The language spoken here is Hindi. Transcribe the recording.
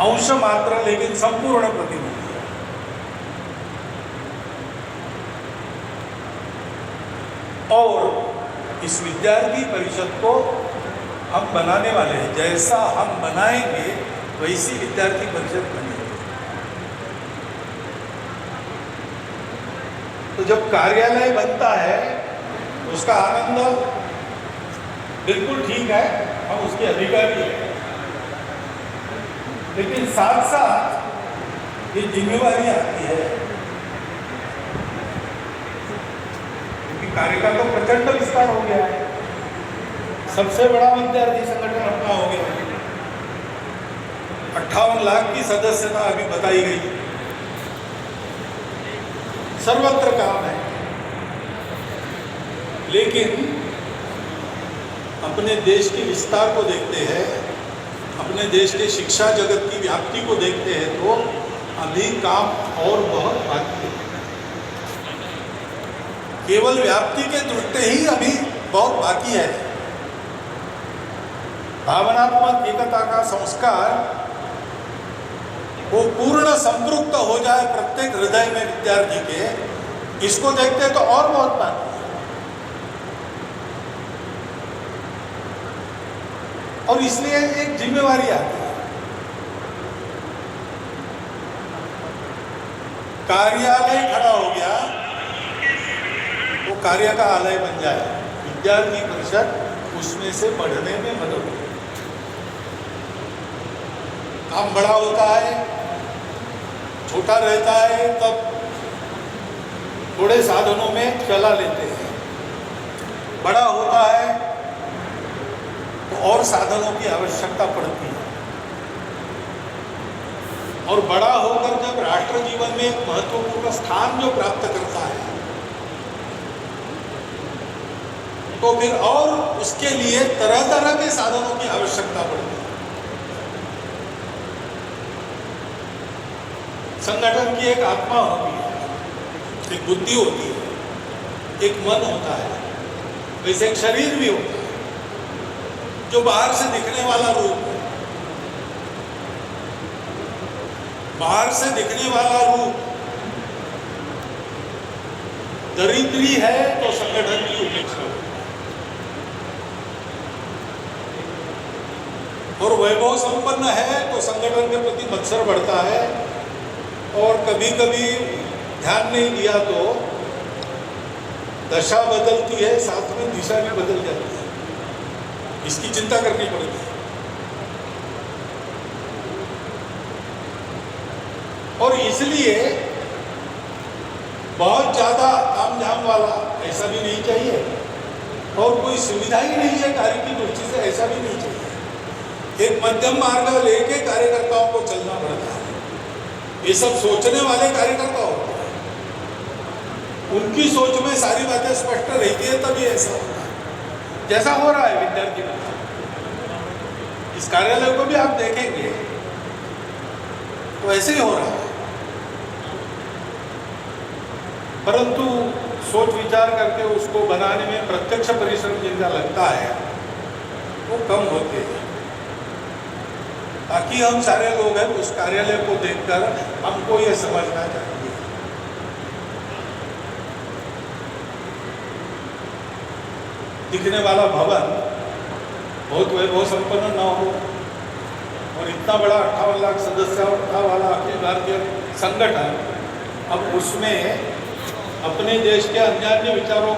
अंश मात्र लेकिन संपूर्ण प्रतिनिधि है। और इस विद्यार्थी परिषद को हम बनाने वाले हैं, जैसा हम बनाएंगे वैसी विद्यार्थी परिषद बनेगी। तो जब कार्यालय बनता है उसका आनंद बिल्कुल ठीक है, हम उसके अधिकारी हैं, लेकिन साथ साथ ये जिम्मेवारी आती है क्योंकि कार्य का तो प्रचंड विस्तार हो गया है। सबसे बड़ा विद्यार्थी संगठन अपना हो गया, 58 लाख की सदस्यता अभी बताई गई, सर्वत्र काम है। लेकिन अपने देश के विस्तार को देखते हैं, अपने देश के शिक्षा जगत की व्याप्ति को देखते हैं तो अभी काम और बहुत बाकी है। केवल व्याप्ति के दृष्टि ही अभी बहुत बाकी है। भावनात्मक एकता का संस्कार वो पूर्ण संपृक्त हो जाए प्रत्येक हृदय में विद्यार्थी के, इसको देखते तो और बहुत बाकी है। और इसलिए एक जिम्मेवारी आती है, कार्यालय खड़ा हो गया वो कार्य का आलय बन जाए, विद्यार्थी परिषद उसमें से बढ़ने में मदद हो। काम बड़ा होता है, छोटा रहता है, तब थोड़े साधनों में चला लेते हैं। बड़ा होता है तो और साधनों की आवश्यकता पड़ती है। और बड़ा होकर जब राष्ट्र जीवन में एक महत्वपूर्ण स्थान जो प्राप्त करता है तो फिर और उसके लिए तरह तरह के साधनों की आवश्यकता पड़ती है। संगठन की एक आत्मा होती है, एक बुद्धि होती है, एक मन होता है, वैसे एक शरीर भी होता है जो बाहर से दिखने वाला रूप है। बाहर से दिखने वाला रूप दरिद्री है तो संगठन की उपेक्षा होती है, और वैभव संपन्न है तो संगठन के प्रति मत्सर बढ़ता है, और कभी कभी ध्यान नहीं दिया तो दशा बदलती है, साथ में दिशा भी बदल जाती है। इसकी चिंता करनी पड़ती है। और इसलिए बहुत ज़्यादा तामझाम वाला ऐसा भी नहीं चाहिए, और कोई सुविधा ही नहीं है कार्य की दृष्टि से, ऐसा भी नहीं चाहिए। एक मध्यम मार्ग लेके कार्यकर्ताओं को चलना पड़ता है। ये सब सोचने वाले कार्यकर्ता होते हैं, उनकी सोच में सारी बातें स्पष्ट रहती है, तभी ऐसा होता है जैसा हो रहा है विद्यार्थी में। इस कार्यालय को भी आप देखेंगे तो ऐसे ही हो रहा है, परंतु सोच विचार करके उसको बनाने में प्रत्यक्ष परिश्रम जिनका लगता है वो कम होते हैं। बाकी हम सारे लोग हैं, उस कार्यालय को देखकर हमको ये समझना चाहिए दिखने वाला भवन बहुत वैभव संपन्न न हो, और इतना बड़ा 58 लाख सदस्यता वाला अखिल भारतीय संगठन अब उसमें अपने देश के अन्य विचारों